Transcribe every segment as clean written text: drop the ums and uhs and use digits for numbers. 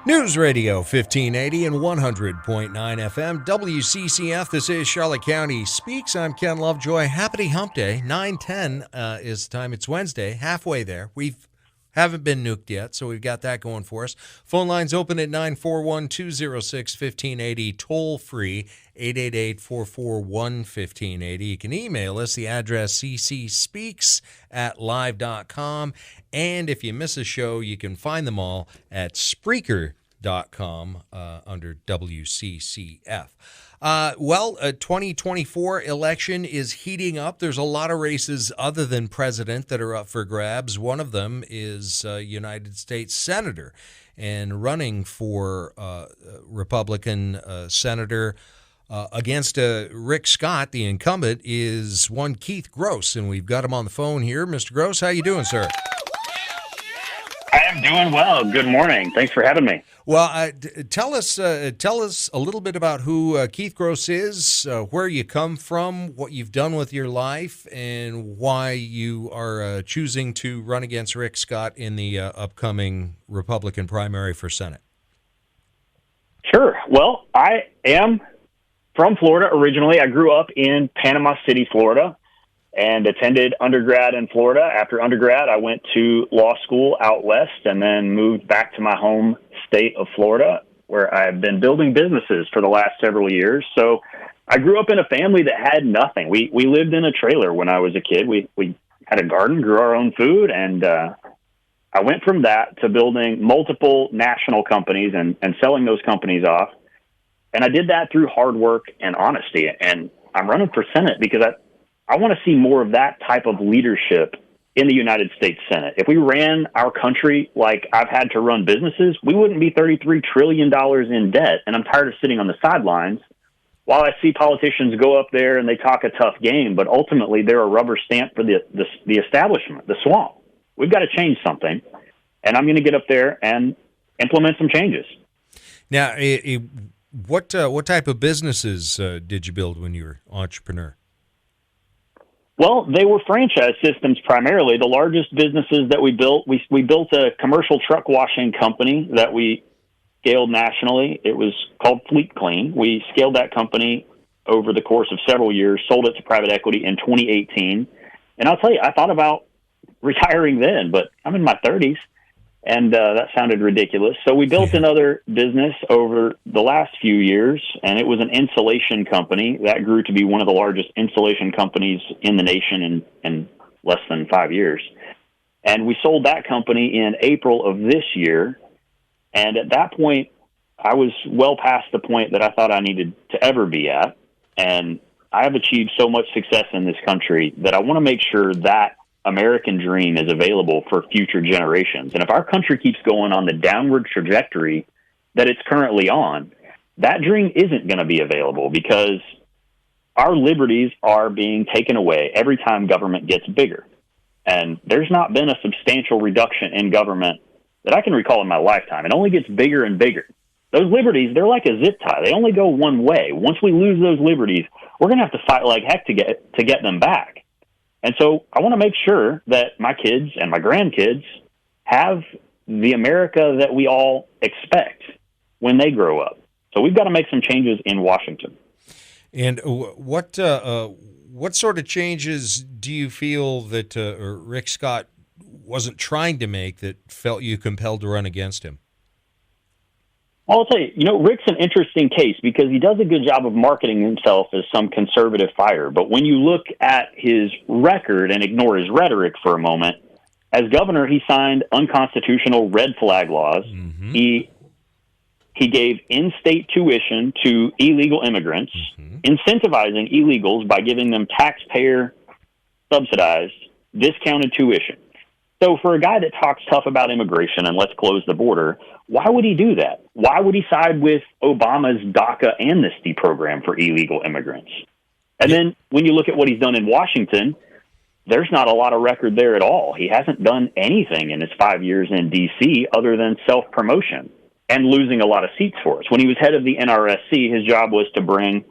News Radio 1580 and 100.9 FM, WCCF. This is Charlotte County Speaks. I'm Ken Lovejoy. Happy Hump Day. 9:10 is the time. It's Wednesday, halfway there. We haven't been nuked yet, so we've got that going for us. Phone lines open at 941-206-1580, toll free, 888-441-1580. You can email us, the address ccspeaks@live.com. And if you miss a show, you can find them all at Spreaker.com under WCCF. 2024 election is heating up. There's a lot of races other than president that are up for grabs. One of them is United States Senator, and running for Republican senator against Rick Scott, the incumbent, is one Keith Gross, and we've got him on the phone here. Mr. Gross, how you doing, sir? I am doing well. Good morning. Thanks for having me. Well, tell us a little bit about who Keith Gross is, where you come from, what you've done with your life, and why you are choosing to run against Rick Scott in the upcoming Republican primary for Senate. Sure. Well, I am from Florida originally. I grew up in Panama City, Florida, and attended undergrad in Florida. After undergrad, I went to law school out west and then moved back to my home state of Florida, where I've been building businesses for the last several years. So I grew up in a family that had nothing. We lived in a trailer when I was a kid. We had a garden, grew our own food, and I went from that to building multiple national companies and selling those companies off. And I did that through hard work and honesty. And I'm running for Senate because I want to see more of that type of leadership in the United States Senate. If we ran our country like I've had to run businesses, we wouldn't be $33 trillion in debt. And I'm tired of sitting on the sidelines while I see politicians go up there and they talk a tough game, but ultimately they're a rubber stamp for the establishment, the swamp. We've got to change something, and I'm going to get up there and implement some changes. Now, what type of businesses did you build when you were an entrepreneur? Well, they were franchise systems primarily. The largest businesses that we built, we built a commercial truck washing company that we scaled nationally. It was called Fleet Clean. We scaled that company over the course of several years, sold it to private equity in 2018. And I'll tell you, I thought about retiring then, but I'm in my 30s, and that sounded ridiculous. So we built another business over the last few years, and it was an insulation company that grew to be one of the largest insulation companies in the nation in less than 5 years. And we sold that company in April of this year. And at that point, I was well past the point that I thought I needed to ever be at. And I have achieved so much success in this country that I want to make sure that American dream is available for future generations. And if our country keeps going on the downward trajectory that it's currently on, that dream isn't going to be available because our liberties are being taken away every time government gets bigger. And there's not been a substantial reduction in government that I can recall in my lifetime. It only gets bigger and bigger. Those liberties, they're like a zip tie. They only go one way. Once we lose those liberties, we're going to have to fight like heck to get them back. And so I want to make sure that my kids and my grandkids have the America that we all expect when they grow up. So we've got to make some changes in Washington. And what sort of changes do you feel that Rick Scott wasn't trying to make that felt you compelled to run against him? Well, I'll tell you, Rick's an interesting case because he does a good job of marketing himself as some conservative fighter. But when you look at his record and ignore his rhetoric for a moment, as governor, he signed unconstitutional red flag laws. Mm-hmm. He gave in-state tuition to illegal immigrants, incentivizing illegals by giving them taxpayer-subsidized, discounted tuition. So for a guy that talks tough about immigration and let's close the border, why would he do that? Why would he side with Obama's DACA amnesty program for illegal immigrants? And then when you look at what he's done in Washington, there's not a lot of record there at all. He hasn't done anything in his 5 years in D.C. other than self-promotion and losing a lot of seats for us. When he was head of the NRSC, his job was to bring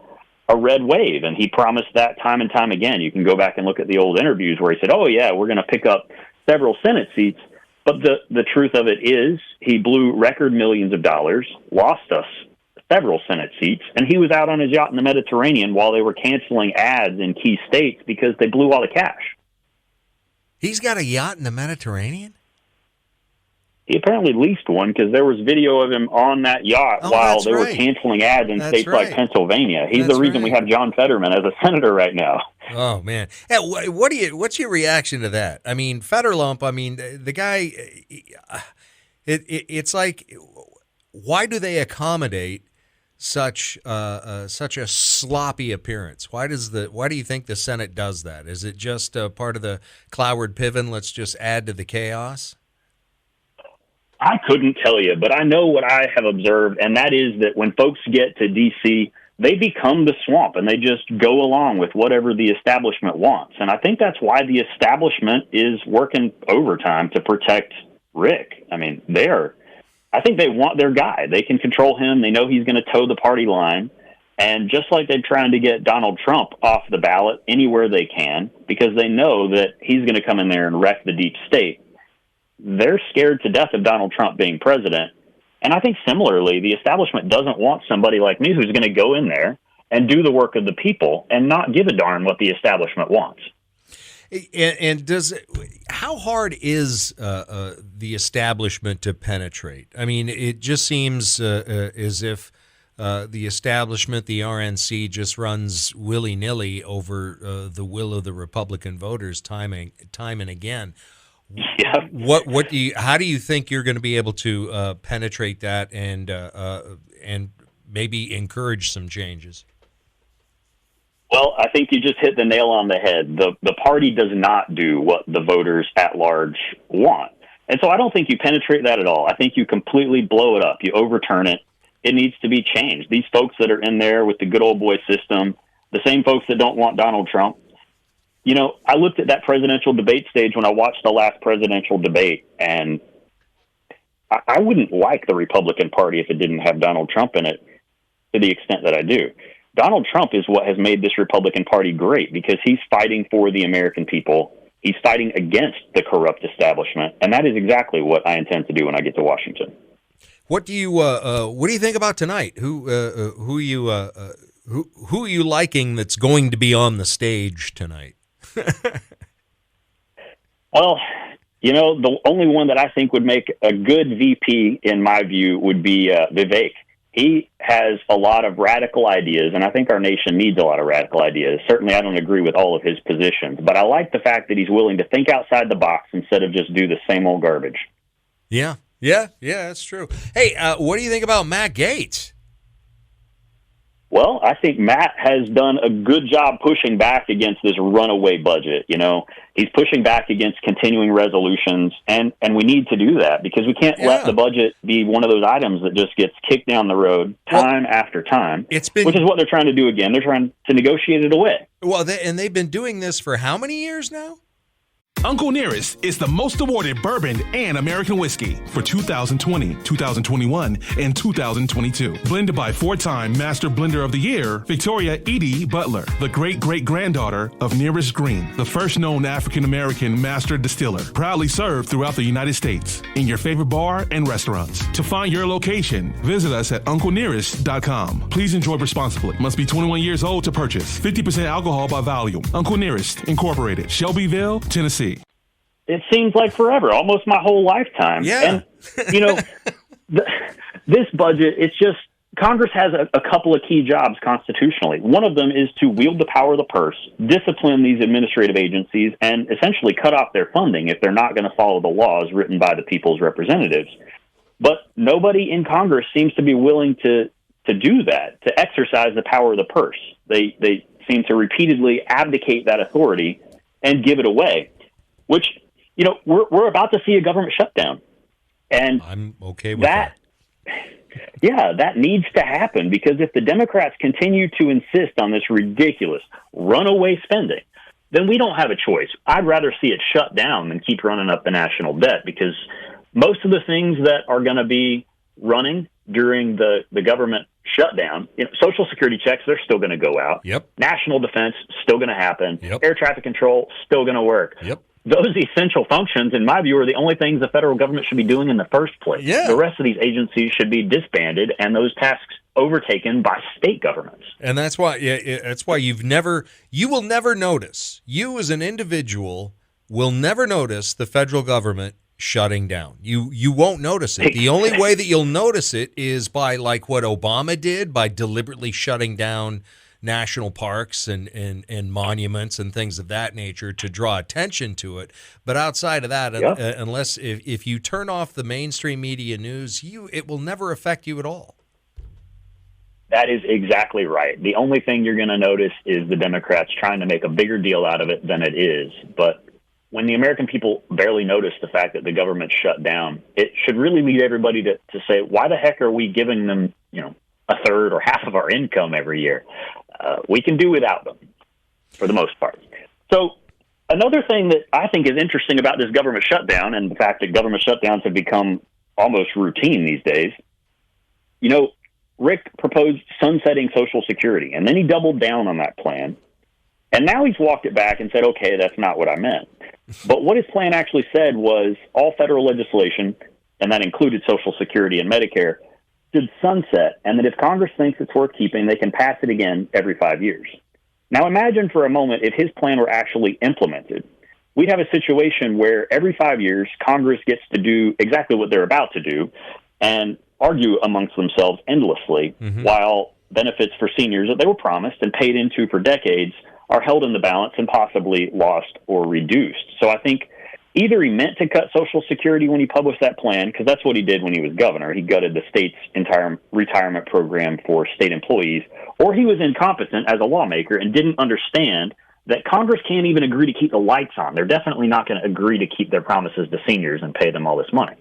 a red wave, and he promised that time and time again. You can go back and look at the old interviews where he said, oh, yeah, we're going to pick up several Senate seats. But the truth of it is he blew record millions of dollars, lost us several Senate seats, and he was out on his yacht in the Mediterranean while they were canceling ads in key states because they blew all the cash. He's got a yacht in the Mediterranean? He apparently leased one because there was video of him on that yacht while they were canceling ads in states like Pennsylvania. He's the reason we have John Fetterman as a senator right now. Oh man, hey, what's your reaction to that? I mean, Fetterlump. I mean, the guy. It's like, why do they accommodate such a sloppy appearance? Why do you think the Senate does that? Is it just part of the Cloward Piven? Let's just add to the chaos. I couldn't tell you, but I know what I have observed, and that is that when folks get to D.C., they become the swamp, and they just go along with whatever the establishment wants. And I think that's why the establishment is working overtime to protect Rick. I mean, I think they want their guy. They can control him. They know he's going to toe the party line. And just like they're trying to get Donald Trump off the ballot anywhere they can, because they know that he's going to come in there and wreck the deep state, they're scared to death of Donald Trump being president. And I think similarly, the establishment doesn't want somebody like me who's going to go in there and do the work of the people and not give a darn what the establishment wants. And how hard is the establishment to penetrate? I mean, it just seems as if the establishment, the RNC, just runs willy-nilly over the will of the Republican voters time and again. Yeah. How do you think you're going to be able to penetrate that and maybe encourage some changes? Well, I think you just hit the nail on the head. The party does not do what the voters at large want. And so I don't think you penetrate that at all. I think you completely blow it up. You overturn it. It needs to be changed. These folks that are in there with the good old boy system, the same folks that don't want Donald Trump. You know, I looked at that presidential debate stage when I watched the last presidential debate, and I wouldn't like the Republican Party if it didn't have Donald Trump in it to the extent that I do. Donald Trump is what has made this Republican Party great because he's fighting for the American people. He's fighting against the corrupt establishment, and that is exactly what I intend to do when I get to Washington. What do you think about tonight? Who are you liking that's going to be on the stage tonight? Well, you know, the only one that I think would make a good VP, in my view, would be Vivek. He has a lot of radical ideas, and I think our nation needs a lot of radical ideas. Certainly, I don't agree with all of his positions, but I like the fact that he's willing to think outside the box instead of just do the same old garbage. Yeah, that's true. Hey, what do you think about Matt Gaetz? Well, I think Matt has done a good job pushing back against this runaway budget. You know, he's pushing back against continuing resolutions, and we need to do that because we can't let the budget be one of those items that just gets kicked down the road time after time, which is what they're trying to do again. They're trying to negotiate it away. Well, they've been doing this for how many years now? Uncle Nearest is the most awarded bourbon and American whiskey for 2020, 2021, and 2022. Blended by four-time Master Blender of the Year, Victoria Edie Butler, the great-great-granddaughter of Nearest Green, the first known African-American master distiller, proudly served throughout the United States in your favorite bar and restaurants. To find your location, visit us at UncleNearest.com. Please enjoy responsibly. Must be 21 years old to purchase. 50% alcohol by volume. Uncle Nearest, Incorporated, Shelbyville, Tennessee. It seems like forever, almost my whole lifetime. Yeah. And, you know, this budget, it's just, Congress has a couple of key jobs constitutionally. One of them is to wield the power of the purse, discipline these administrative agencies, and essentially cut off their funding if they're not going to follow the laws written by the people's representatives. But nobody in Congress seems to be willing to do that, to exercise the power of the purse. They seem to repeatedly abdicate that authority and give it away, which, you know, we're about to see a government shutdown. And I'm okay with that. Yeah, that needs to happen because if the Democrats continue to insist on this ridiculous runaway spending, then we don't have a choice. I'd rather see it shut down than keep running up the national debt because most of the things that are going to be running during the government shutdown, you know, Social Security checks, they're still going to go out. Yep. National defense, still going to happen. Yep. Air traffic control, still going to work. Yep. those essential functions, in my view, are the only things the federal government should be doing in the first place. Yeah. The rest of these agencies should be disbanded and those tasks overtaken by state governments. And that's why you will never notice, you as an individual will never notice the federal government shutting down. You won't notice it. The only way that you'll notice it is by, like what Obama did, by deliberately shutting down national parks and monuments and things of that nature to draw attention to it. But outside of that, unless if you turn off the mainstream media news, it will never affect you at all. That is exactly right. The only thing you're going to notice is the Democrats trying to make a bigger deal out of it than it is. But when the American people barely notice the fact that the government shut down, it should really lead everybody to say, why the heck are we giving them, a third or half of our income every year? We can do without them for the most part. So another thing that I think is interesting about this government shutdown, and the fact that government shutdowns have become almost routine these days, Rick proposed sunsetting Social Security, and then he doubled down on that plan. And now he's walked it back and said, okay, that's not what I meant. But what his plan actually said was all federal legislation, and that included Social Security and Medicare, should sunset, and that if Congress thinks it's worth keeping, they can pass it again every 5 years. Now imagine for a moment if his plan were actually implemented. We'd have a situation where every 5 years, Congress gets to do exactly what they're about to do and argue amongst themselves endlessly while benefits for seniors that they were promised and paid into for decades are held in the balance and possibly lost or reduced. So I think either he meant to cut Social Security when he published that plan, because that's what he did when he was governor. He gutted the state's entire retirement program for state employees, or he was incompetent as a lawmaker and didn't understand that Congress can't even agree to keep the lights on. They're definitely not going to agree to keep their promises to seniors and pay them all this money.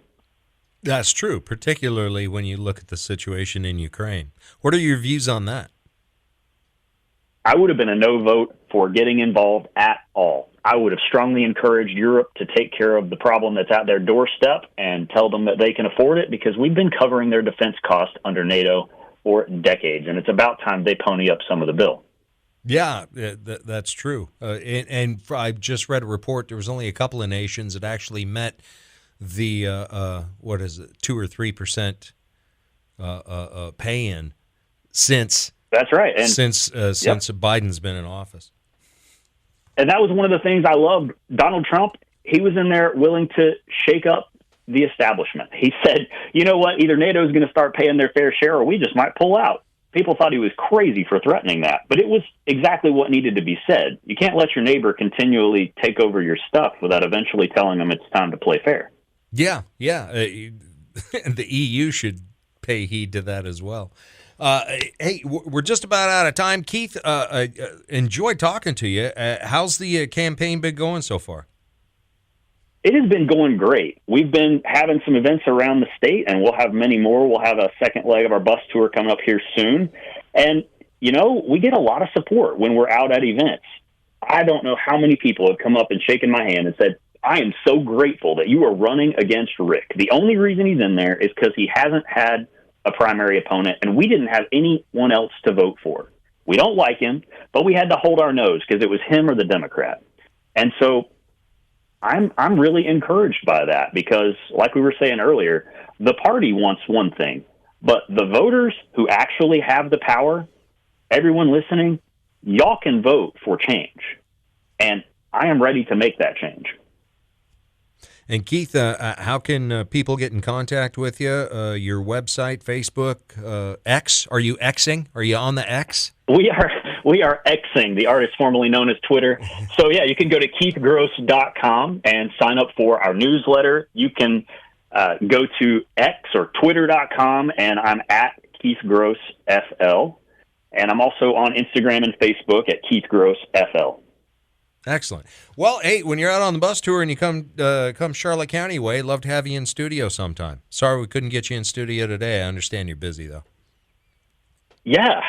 That's true, particularly when you look at the situation in Ukraine. What are your views on that? I would have been a no vote for getting involved at all. I would have strongly encouraged Europe to take care of the problem that's at their doorstep and tell them that they can afford it, because we've been covering their defense costs under NATO for decades, and it's about time they pony up some of the bill. Yeah, that's true. And I just read a report. There was only a couple of nations that actually met the 2 or 3% pay-in since. That's right. And since Biden's been in office. And that was one of the things I loved. Donald Trump, he was in there willing to shake up the establishment. He said, you know what, either NATO is going to start paying their fair share or we just might pull out. People thought he was crazy for threatening that, but it was exactly what needed to be said. You can't let your neighbor continually take over your stuff without eventually telling them it's time to play fair. Yeah. The EU should pay heed to that as well. Hey, we're just about out of time. Keith, enjoyed talking to you. How's the campaign been going so far? It has been going great. We've been having some events around the state, and we'll have many more. We'll have a second leg of our bus tour coming up here soon. And, we get a lot of support when we're out at events. I don't know how many people have come up and shaken my hand and said, I am so grateful that you are running against Rick. The only reason he's in there is because he hasn't had a primary opponent, and we didn't have anyone else to vote for. We don't like him, but we had to hold our nose because it was him or the Democrat. And so I'm really encouraged by that, because like we were saying earlier, the party wants one thing, but the voters who actually have the power, everyone listening, y'all can vote for change. And I am ready to make that change. And Keith, how can people get in contact with you? Your website, Facebook, X? Are you Xing? Are you on the X? We are Xing, the artist formerly known as Twitter. So yeah, you can go to keithgross.com and sign up for our newsletter. You can go to X or twitter.com, and I'm at Keith Gross FL. And I'm also on Instagram and Facebook at Keith Gross FL. Excellent. Well, hey, when you're out on the bus tour and you come Charlotte County way, love to have you in studio sometime. Sorry we couldn't get you in studio today. I understand you're busy, though. Yeah,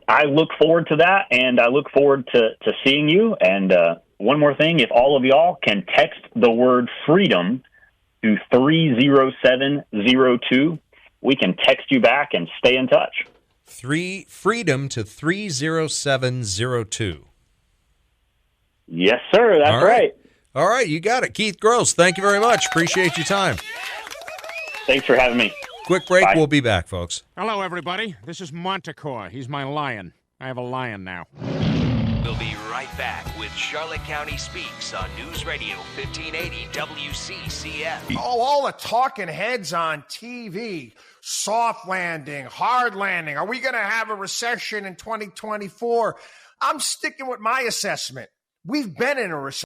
I look forward to that, and I look forward to seeing you. And one more thing, if all of y'all can text the word freedom to 30702, we can text you back and stay in touch. Freedom to 30702. Yes, sir. That's right. All right, you got it. Keith Gross, thank you very much. Appreciate your time. Thanks for having me. Quick break. Bye. We'll be back, folks. Hello, everybody. This is Montecore. He's my lion. I have a lion now. We'll be right back with Charlotte County Speaks on News Radio 1580 WCCF. Oh, all the talking heads on TV. Soft landing, hard landing. Are we going to have a recession in 2024? I'm sticking with my assessment. We've been in a recession.